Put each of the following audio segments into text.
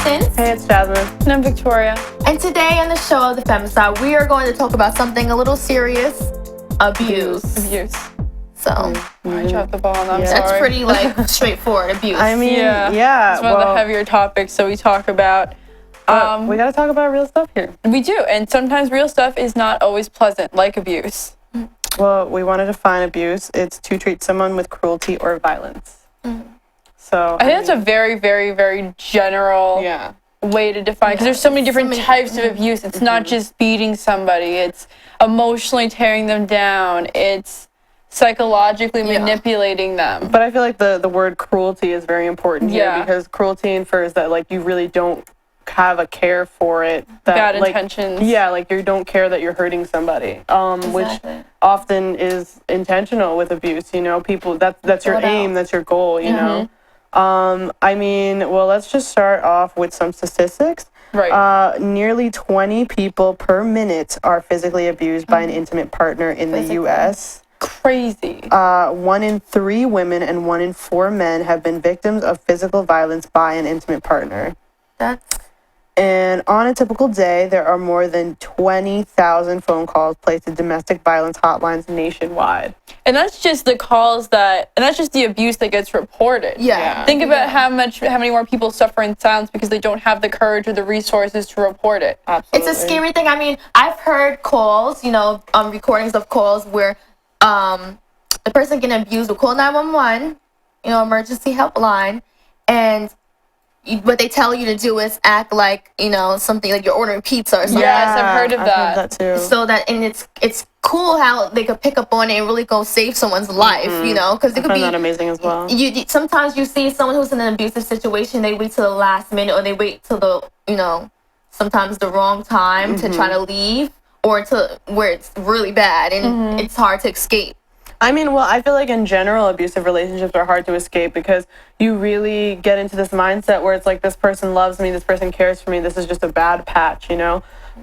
Chrispin. Hey, it's Jasmine. And I'm Victoria. And today on the show, the Femme Spot, we are going to talk about something a little serious: abuse. So I dropped the ball on that. I'm that's sorry. pretty straightforward. Abuse. I mean, yeah. It's one of the heavier topics, so we talk about. We gotta talk about real stuff here. We do, and sometimes real stuff is not always pleasant, like abuse. Well, we want to define abuse. It's to treat someone with cruelty or violence. So I think that's a very, very, very general way to define, because there's so many different types of abuse. It's not just beating somebody. It's emotionally tearing them down. It's psychologically manipulating them. But I feel like the word cruelty is very important here, because cruelty infers that like you really don't have a care for it. That, bad like, intentions. Yeah, like you don't care that you're hurting somebody. Which often is intentional with abuse. You know, people that's your aim, that's your goal. You know. I mean, well, let's just start off with some statistics. Right. Nearly 20 people per minute are physically abused by an intimate partner in the U.S. Crazy. 1 in 3 women and 1 in 4 men have been victims of physical violence by an intimate partner. And on a typical day, there are more than 20,000 phone calls placed to domestic violence hotlines nationwide. And that's just the calls and that's just the abuse that gets reported. Think about how many more people suffer in silence because they don't have the courage or the resources to report it. Absolutely. It's a scary thing. I mean, I've heard calls, recordings of calls where the person getting abused will call 911, emergency helpline, and what they tell you to do is act like, something like you're ordering pizza or something. Yes, I've heard of that. I've heard that too. So that, and it's cool how they could pick up on it and really go save someone's life, because it could be that amazing as well. Sometimes you see someone who's in an abusive situation, they wait till the last minute, or they wait till the, sometimes the wrong time to try to leave, or to where it's really bad and it's hard to escape. I mean, well, I feel like in general, abusive relationships are hard to escape because you really get into this mindset where it's like, this person loves me, this person cares for me, this is just a bad patch,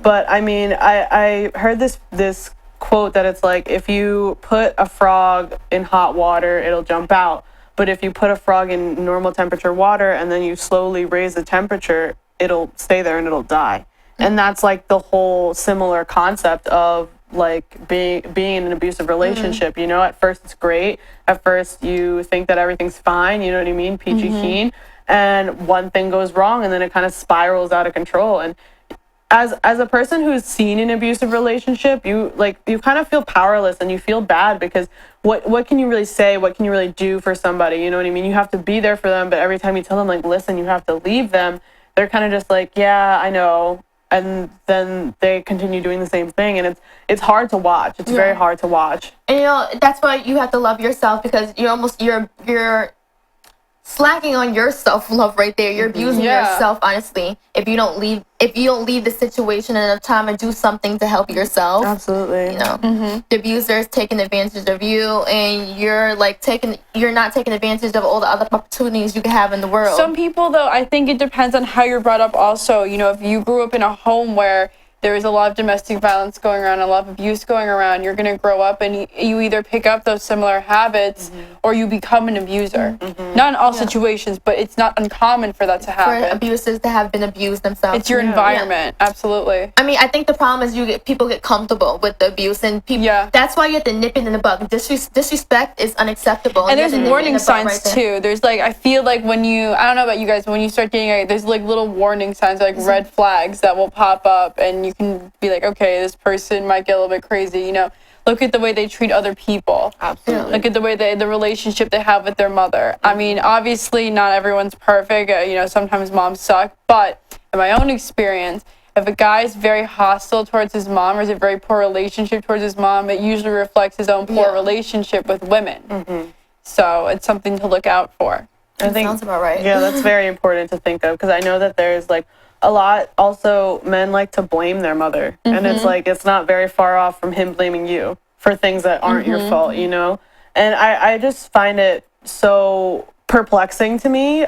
But I mean, I heard this quote that it's like, if you put a frog in hot water, it'll jump out. But if you put a frog in normal temperature water and then you slowly raise the temperature, it'll stay there and it'll die. And that's like the whole similar concept of like being in an abusive relationship. At first it's great. At first you think that everything's fine, you know what I mean, peachy keen, and one thing goes wrong and then it kind of spirals out of control. And as a person who's seen an abusive relationship, you kind of feel powerless and you feel bad because what can you really say, what can you really do for somebody, you know what I mean? You have to be there for them, but every time you tell them like, listen, you have to leave them, they're kind of just like, yeah, I know. And then they continue doing the same thing, and it's hard to watch. It's very hard to watch. And that's why you have to love yourself, because you're slacking on your self-love right there. You're abusing yourself, honestly, if you don't leave the situation enough time and do something to help yourself. Absolutely. The abuser is taking advantage of you, and you're not taking advantage of all the other opportunities you can have in the world. Some people, though, I think it depends on how you're brought up also. If you grew up in a home where there is a lot of domestic violence going around, a lot of abuse going around, you're going to grow up and you either pick up those similar habits or you become an abuser. Not in all situations, but it's not uncommon for that to happen. For abusers to have been abused themselves. It's your environment, absolutely. I mean, I think the problem is people get comfortable with the abuse, and people. That's why you have to nip it in the bud. Disrespect is unacceptable. And there's warning signs too. There's I feel like I don't know about you guys, when you start dating, there's little warning signs, red flags that will pop up, and you can be like, okay, this person might get a little bit crazy. Look at the way they treat other people. Absolutely. Look at the way the relationship they have with their mother. I mean, obviously not everyone's perfect. Sometimes moms suck. But in my own experience, if a guy is very hostile towards his mom or has a very poor relationship towards his mom, it usually reflects his own poor relationship with women. So it's something to look out for. I think sounds about right. Yeah, that's very important to think of, because I know that there's a lot, also men like to blame their mother, and it's not very far off from him blaming you for things that aren't your fault, and I just find it so perplexing to me,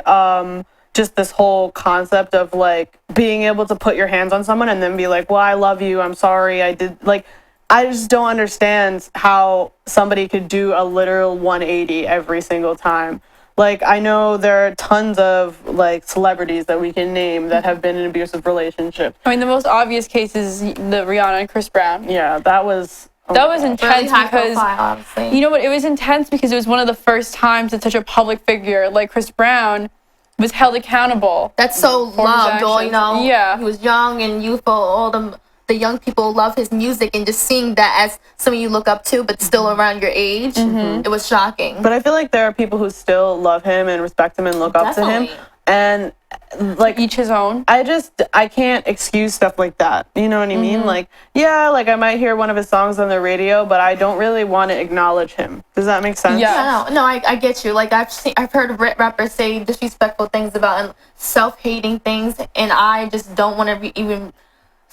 just this whole concept of being able to put your hands on someone and then be like, well, I love you, I'm sorry, I did, I just don't understand how somebody could do a literal 180 every single time. Like, I know there are tons of, like, celebrities that we can name that have been in abusive relationships. I mean, the most obvious case is the Rihanna and Chris Brown. Yeah, that was... That was Really intense high because, profile, obviously. you know what, it was intense because it was one of the first times that such a public figure like Chris Brown was held accountable. That's so his loved, or, you actions. know, Yeah. he was young and youthful, all the young people love his music, and just seeing that as someone you look up to, but still around your age, it was shocking. But I feel like there are people who still love him and respect him and look up to him. Definitely. And, like, Each his own. I can't excuse stuff like that. You know what I mean? Like, yeah, like, I might hear one of his songs on the radio, but I don't really want to acknowledge him. Does that make sense? Yeah. No, I get you. Like, I've heard rappers say disrespectful things about and self-hating things, and I just don't want to even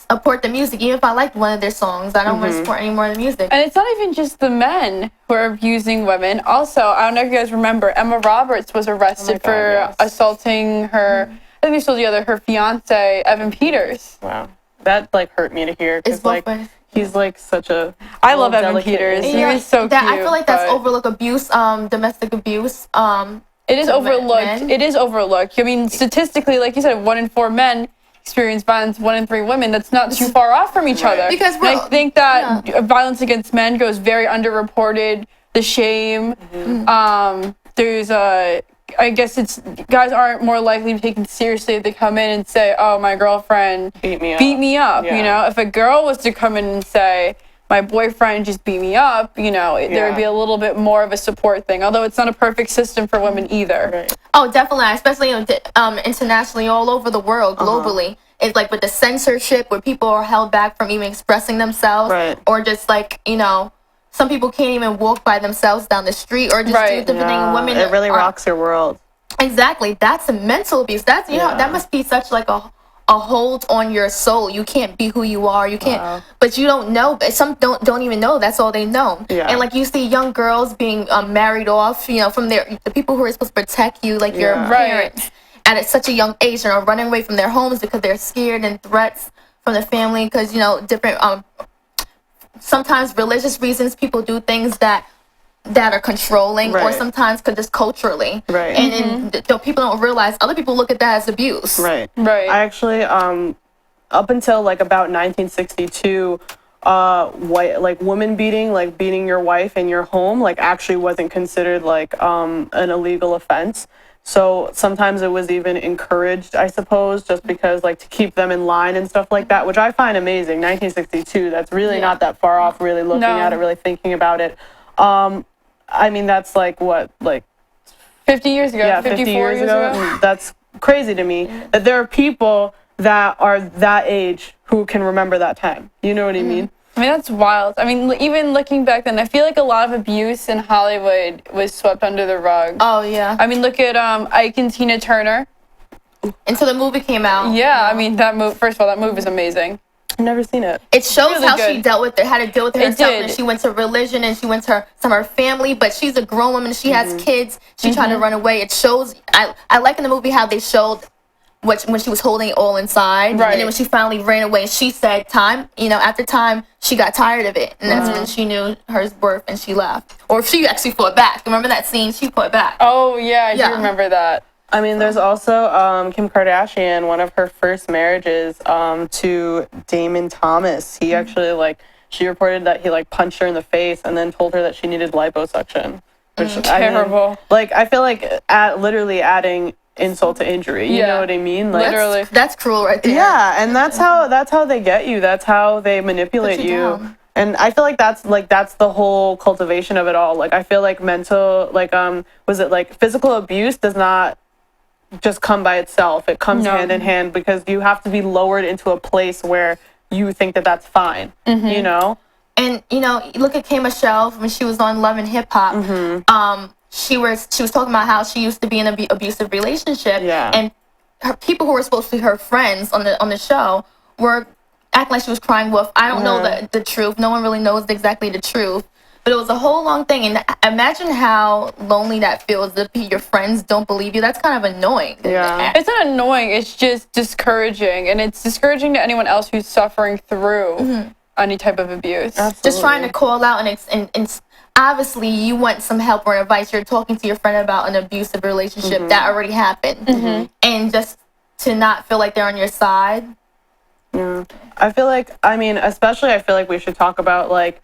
support the music. Even if I liked one of their songs, I don't want to support any more of the music. And it's not even just the men who are abusing women. Also, I don't know if you guys remember, Emma Roberts was arrested for assaulting her, I think they told the other, her fiance, Evan Peters. Wow. That, like, hurt me to hear. It's Because, like, both ways. he's, like, such a... I love Evan delicate Peters. angel. He was so that, cute. I feel like that's but overlooked abuse, domestic abuse. It is to overlooked. men. It is overlooked. I mean, statistically, like you said, 1 in 4 men experience violence, 1 in 3 women. That's not too far off from each other. Because and I think that violence against men goes very underreported. The shame. There's I guess it's guys aren't more likely to be taken seriously if they come in and say, "Oh, my girlfriend Beat me up. You Yeah. know, if a girl was to come in and say, "My boyfriend just beat me up," you know, there would be a little bit more of a support thing. Although it's not a perfect system for women either. Right. Oh, definitely, especially internationally, all over the world, globally. It's like with the censorship, where people are held back from even expressing themselves, Right. or just like, you know, some people can't even walk by themselves down the street, or just do different things. Women, it really rocks your world. Exactly, that's a mental abuse. That's know that must be such like a hold on your soul. You can't be who you are. You can't, but you don't know. But some don't even know. That's all they know. Yeah. And like you see young girls being married off, you know, from the people who are supposed to protect you, like your parents, and at such a young age, and are running away from their homes because they're scared and threats from the family. Because you know different sometimes religious reasons people do things that are controlling, or sometimes just culturally. Right. And then people don't realize other people look at that as abuse. Right. Right. I actually, up until like about 1962, women beating, like beating your wife in your home, like actually wasn't considered like an illegal offense. So sometimes it was even encouraged, I suppose, just because like to keep them in line and stuff like that, which I find amazing. 1962, that's really not that far off, really looking at it, really thinking about it. I mean, that's like what, like 50 years ago, yeah, 54 50 years ago. ago. That's crazy to me that there are people that are that age who can remember that time. You know what I mean? I mean, that's wild. I mean, even looking back then, I feel like a lot of abuse in Hollywood was swept under the rug. Oh yeah. I mean, look at Ike and Tina Turner. Until the movie came out. Yeah, I mean, that movie, first of all, that movie is amazing. I've never seen it. It shows Really how good. she dealt with it, how to deal with it It herself. did. And she went to religion, and she went to some of her family, but she's a grown woman. She has kids. She tried to run away. It shows. I like in the movie how they showed when she was holding it all inside, Right. and then when she finally ran away, she said, "Time." You know, after time, she got tired of it, and that's when she knew her worth, and she left. Or she actually fought back. Remember that scene? She fought back. Oh, yeah, I Yeah. do remember that. I mean, there's also Kim Kardashian, one of her first marriages to Damon Thomas. He actually, like, she reported that he, like, punched her in the face and then told her that she needed liposuction. Which, Terrible. I mean, like, I feel like literally adding insult to injury. You know what I mean? Like, Literally. That's cruel, right there. yeah, and that's how they get you. That's how they manipulate Put you you. down. And I feel like that's the whole cultivation of it all. Like, I feel like mental, like, was it like physical abuse does not just come by itself. It comes hand in hand because you have to be lowered into a place where you think that that's fine. You know? And you know, look at K Michelle when she was on Love and Hip Hop. She was talking about how she used to be in an abusive relationship, and her people who were supposed to be her friends on the show were acting like she was crying wolf. I don't know the truth. No one really knows exactly the truth. But it was a whole long thing, and imagine how lonely that feels if your friends don't believe you. That's kind of annoying. Yeah. It's not annoying, it's just discouraging. And it's discouraging to anyone else who's suffering through any type of abuse. Absolutely. Just trying to call out and obviously you want some help or advice. You're talking to your friend about an abusive relationship that already happened, and just to not feel like they're on your side. Yeah. I feel like, especially I feel like we should talk about like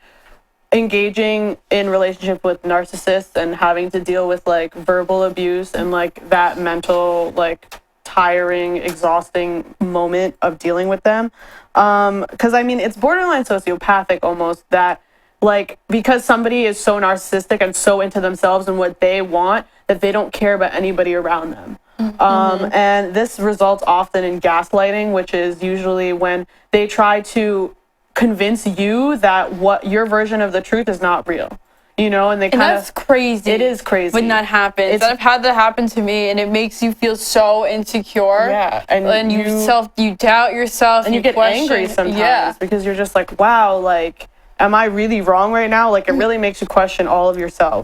engaging in relationship with narcissists and having to deal with like verbal abuse and like that mental, like tiring, exhausting moment of dealing with them. Because it's borderline sociopathic almost, that like, because somebody is so narcissistic and so into themselves and what they want, that they don't care about anybody around them. And this results often in gaslighting, which is usually when they try to convince you that what your version of the truth is not real, and they kind of. That's crazy. It is crazy when that happens. I've had that happen to me, and it makes you feel so insecure. Yeah, and you doubt yourself, and you get angry sometimes because you're just like, wow, like, am I really wrong right now? Like, it really makes you question all of yourself.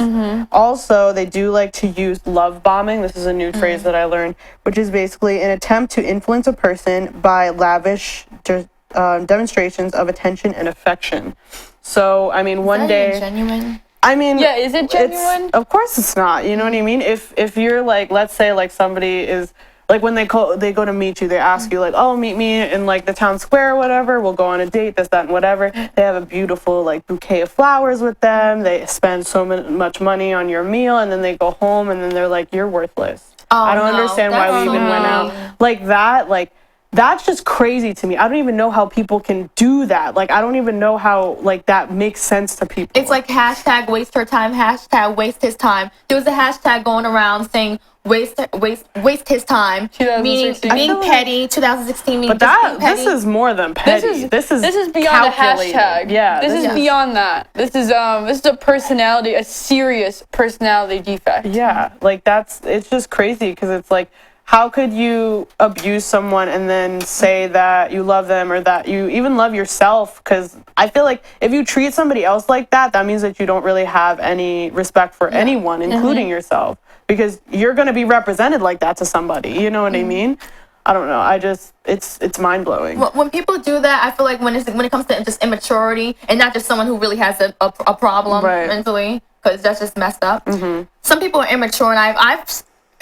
Also, they do like to use love bombing. This is a new phrase that I learned, which is basically an attempt to influence a person by lavish demonstrations of attention and affection. So, one day, genuine. Is it genuine? Of course it's not. You know what I mean? If you're like, let's say like somebody is like, when they go to meet you, they ask you like, oh, meet me in like the town square or whatever. We'll go on a date, this, that, and whatever. They have a beautiful like bouquet of flowers with them. They spend so much money on your meal, and then they go home, and then they're like, you're worthless. I don't understand why we even went out like that. Like, that's just crazy to me. I don't even know how people can do that. Like, I don't even know how, like, that makes sense to people. It's like hashtag waste her time, hashtag waste his time. There was a hashtag going around saying waste his time, meaning being petty. 2016 meaning but this is more than petty. This is beyond a calculated. hashtag. Yeah, this is beyond that. This is a serious personality defect. Yeah, like it's just crazy because it's like, how could you abuse someone and then say that you love them or that you even love yourself? Because I feel like if you treat somebody else like that, that means that you don't really have any respect for anyone, including yourself, because you're going to be represented like that to somebody. You know what I mean? I don't know. It's mind blowing. When people do that, I feel like when it comes to just immaturity and not just someone who really has a problem mentally, because that's just messed up. Some people are immature, and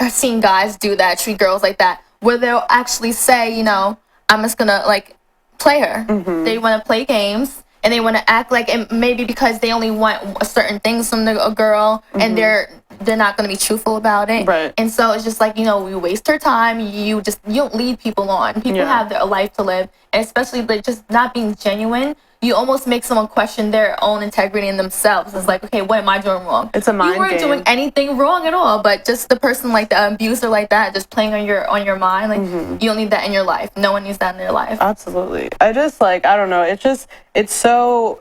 I've seen guys do that, treat girls like that, where they'll actually say, I'm just gonna like play her. They want to play games, and they want to act like, and maybe because they only want certain things from a girl, and they're not going to be truthful about it. Right. And so it's just like, we waste her time. You don't lead people on. People have their life to live, and especially like just not being genuine. You almost make someone question their own integrity in themselves. It's like, okay, what am I doing wrong? It's a mind game. You weren't doing anything wrong at all, but just the person like the abuser like that, just playing on your mind. Like, you don't need that in your life. No one needs that in their life. Absolutely. I just like, I don't know. It's so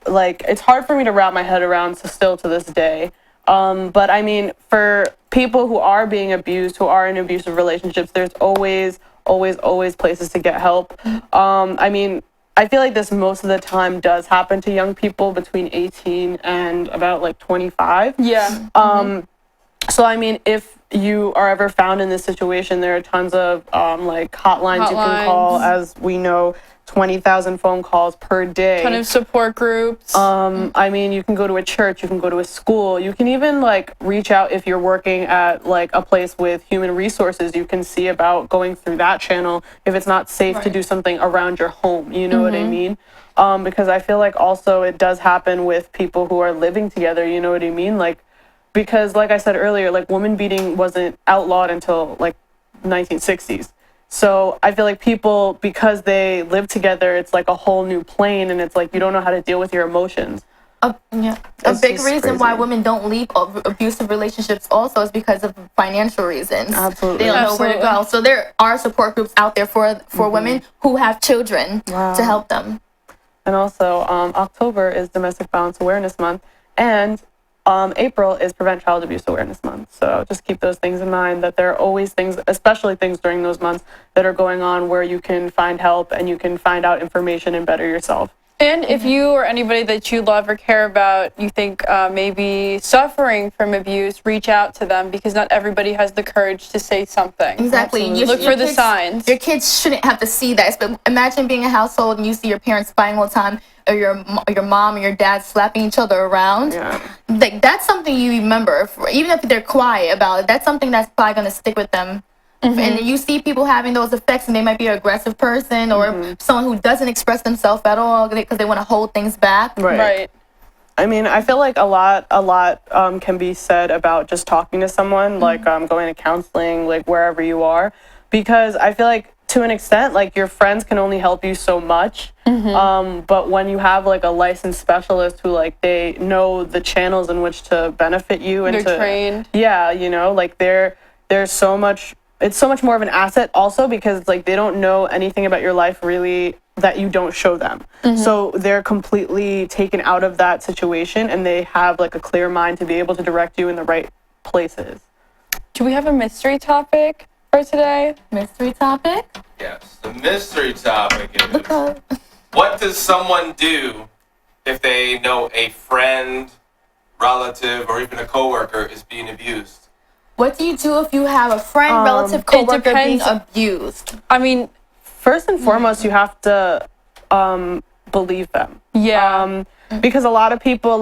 like, it's hard for me to wrap my head around still to this day. But for people who are being abused, who are in abusive relationships, there's always places to get help. I feel like this most of the time does happen to young people between 18 and about like 25. Yeah. So if you are ever found in this situation, there are tons of like hotlines you can call. As we know, 20,000 phone calls per day. Ton of support groups. You can go to a church, you can go to a school, you can even like reach out if you're working at like a place with human resources. You can see about going through that channel if it's not safe to do something around your home. You know what I mean? Because I feel like also it does happen with people who are living together. You know what I mean? Like, because like I said earlier, like woman beating wasn't outlawed until like 1960s. So I feel like people, because they live together, it's like a whole new plane, and it's like you don't know how to deal with your emotions. A big reason why women don't leave abusive relationships also is because of financial reasons. Absolutely. They don't know where to go. So there are support groups out there for women who have children to help them. And also, October is Domestic Violence Awareness Month, and April is Prevent Child Abuse Awareness Month. So just keep those things in mind, that there are always things, especially things during those months, that are going on where you can find help and you can find out information and better yourself. And if you or anybody that you love or care about, you think maybe suffering from abuse, reach out to them, because not everybody has the courage to say something. Exactly. Look for the signs. Your kids shouldn't have to see that. But imagine being a household and you see your parents fighting all the time, or your mom or your dad slapping each other around. Yeah. Like, that's something you remember. Even if they're quiet about it, that's something that's probably going to stick with them. And you see people having those effects, and they might be an aggressive person or someone who doesn't express themselves at all because they want to hold things back. Right. I mean, I feel like a lot can be said about just talking to someone, like going to counseling, like wherever you are, because I feel like to an extent, like your friends can only help you so much. But when you have like a licensed specialist who like they know the channels in which to benefit you and They're trained. Yeah, you know, like there's so much. It's so much more of an asset also because like they don't know anything about your life really that you don't show them. So they're completely taken out of that situation and they have like a clear mind to be able to direct you in the right places. Do we have a mystery topic for today? Mystery topic? Yes, the mystery topic is, Okay. what does someone do if they know a friend, relative, or even a coworker is being abused? What do you do if you have a friend, relative, coworker being abused? I mean, first and foremost, you have to believe them. Yeah. Because a lot of people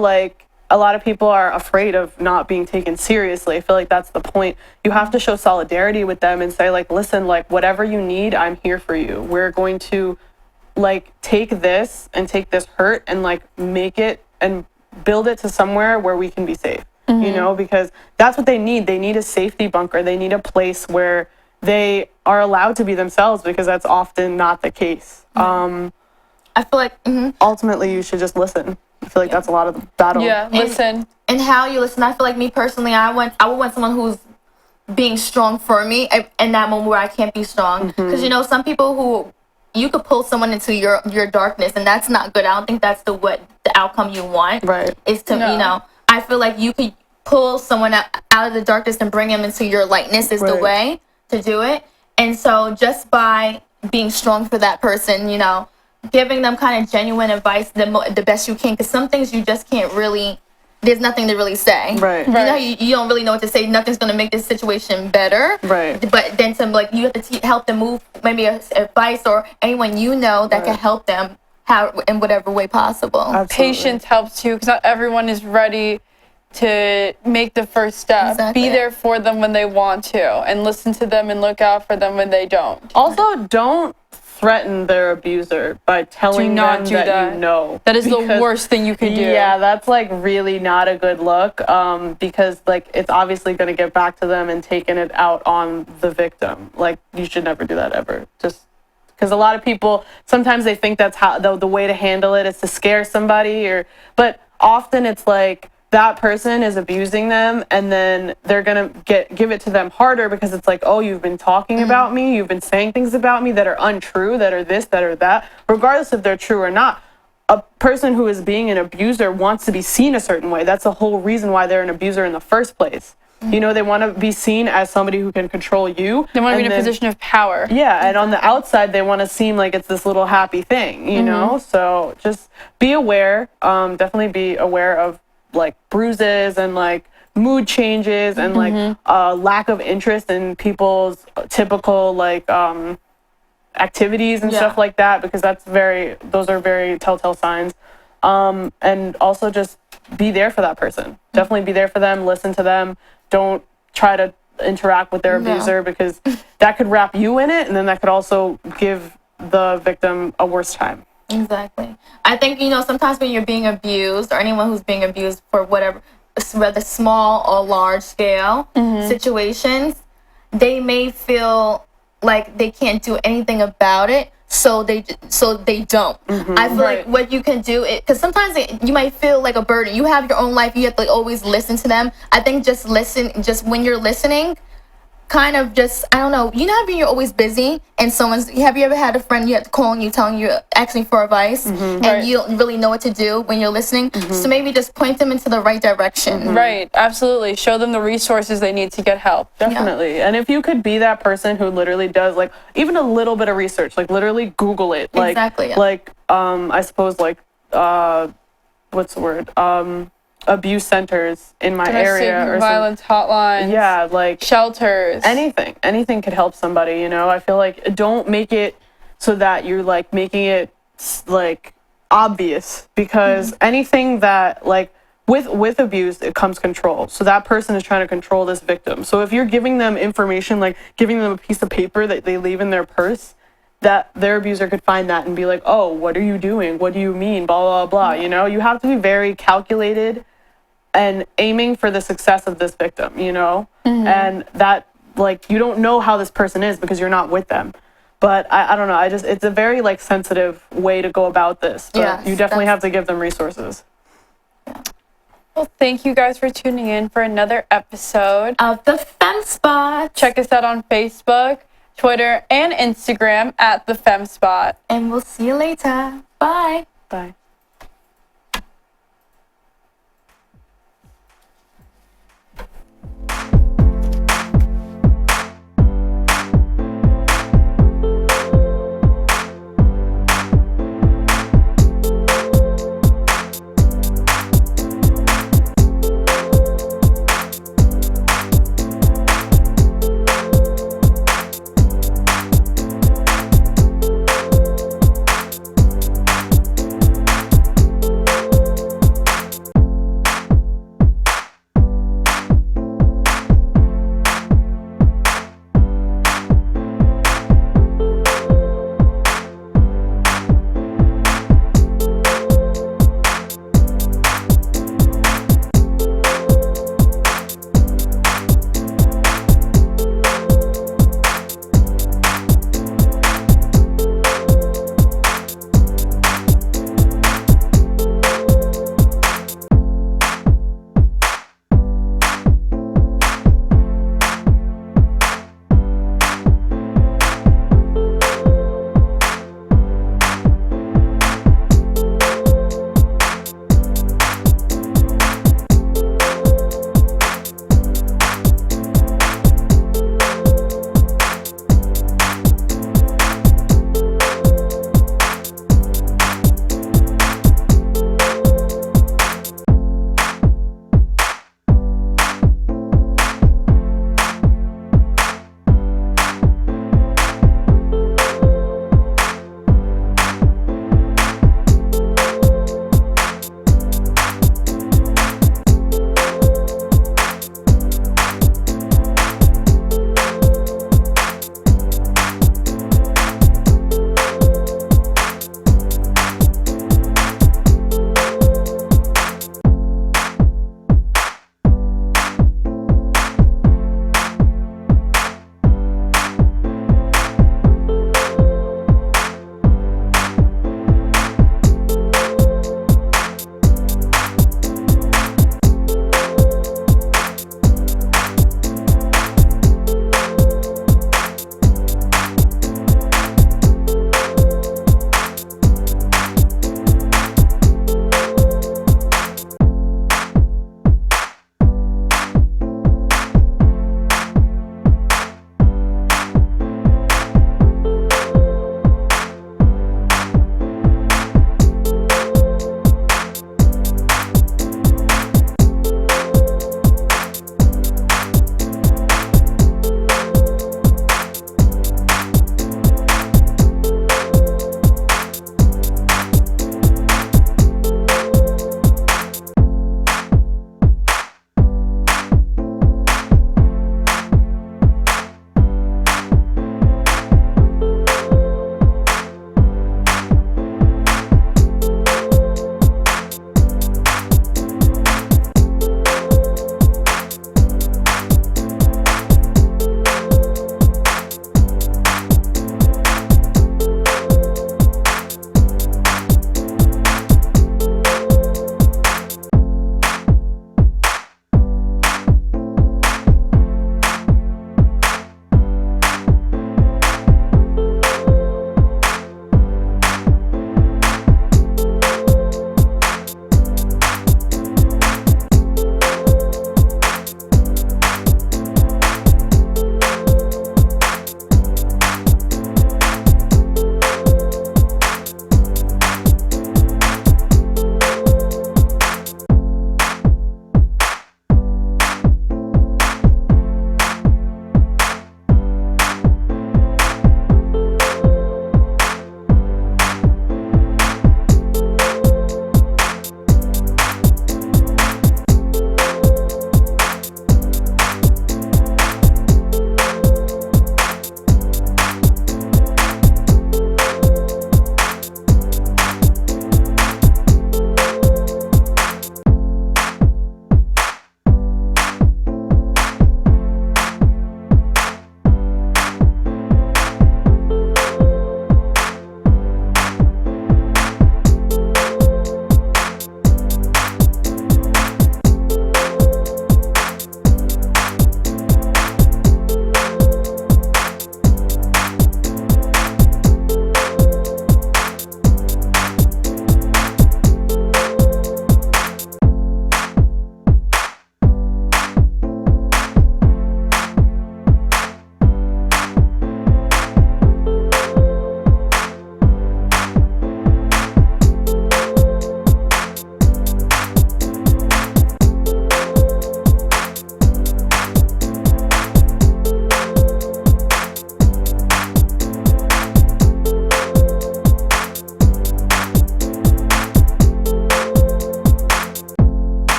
are afraid of not being taken seriously. I feel like that's the point. You have to show solidarity with them and say like, listen, like whatever you need, I'm here for you. We're going to like take this hurt and like make it and build it to somewhere where we can be safe. You know, because that's what they need. They need a safety bunker. They need a place where they are allowed to be themselves, because that's often not the case. I feel like Ultimately, you should just listen. I feel like that's a lot of the battle. Yeah, listen. and how you listen. I feel like me personally, I would want someone who's being strong for me in that moment where I can't be strong. Because you know, some people who you could pull someone into your darkness, and that's not good. I don't think that's the outcome you want. Right. Is to No. you know. I feel like you could pull someone out of the darkness and bring them into your lightness is the Right. way to do it. And so just by being strong for that person, you know, giving them kind of genuine advice the best you can, because some things you just can't really, there's nothing to really say. Right. You know, you don't really know what to say. Nothing's going to make this situation better. Right. But then like you have to help them move, maybe advice or anyone you know that can help them in whatever way possible. Absolutely. Patience helps too, because not everyone is ready to make the first step. Exactly. Be there for them when they want to, and listen to them and look out for them when they don't. Also, don't threaten their abuser by telling not them do that that. you know. That is the Because- worst thing you could do. Yeah, that's like really not a good look, because like it's obviously going to get back to them and taking it out on the victim. Like you should never do that ever. Just because a lot of people sometimes they think that's how the way to handle it is to scare somebody, but often it's like that person is abusing them, and then they're gonna give it to them harder because it's like, oh, you've been talking about me, you've been saying things about me that are untrue, that are this, that are that, regardless if they're true or not. A person who is being an abuser wants to be seen a certain way. That's the whole reason why they're an abuser in the first place. You know, they want to be seen as somebody who can control you. They want to be in a then- position of power. Yeah, and on the outside, they want to seem like it's this little happy thing, you know? So just be aware. Definitely be aware of like bruises and like mood changes and like lack of interest in people's typical like activities and stuff like that, because those are very telltale signs. And also just be there for that person. Definitely be there for them, listen to them. Don't try to interact with their abuser, because that could wrap you in it, and then that could also give the victim a worse time. Exactly. I think, you know, sometimes when you're being abused, or anyone who's being abused for whatever, whether small or large scale situations, they may feel like they can't do anything about it, so they don't. I feel like what you can do, because sometimes you might feel like a burden. You have your own life. You have to always listen to them. I think just when you're listening, kind of just, I don't know, you know how when you're always busy and have you ever had a friend you have to call and you telling you, asking for advice, and you don't really know what to do when you're listening? So maybe just point them into the right direction. Right, absolutely. Show them the resources they need to get help. Definitely. And if you could be that person who literally does like even a little bit of research, like literally Google it. Like, Exactly, yeah. Like, I suppose like what's the word? Abuse centers in my area Domestic or violence hotlines. Yeah, like shelters. anything could help somebody, you know. I feel like don't make it so that you're like making it like obvious, because anything that like with abuse, it comes control. So that person is trying to control this victim. So if you're giving them information, like giving them a piece of paper that they leave in their purse, that their abuser could find that and be like, oh, what are you doing? What do you mean? Blah, blah, blah. You know, you have to be very calculated and aiming for the success of this victim, you know? And that, like, you don't know how this person is because you're not with them. But I don't know, it's a very, like, sensitive way to go about this. But Yes, you definitely have to give them resources. Well, thank you guys for tuning in for another episode Of the Femme Spot. Check us out on Facebook, Twitter, and Instagram at the Femme Spot. And we'll see you later. Bye. Bye.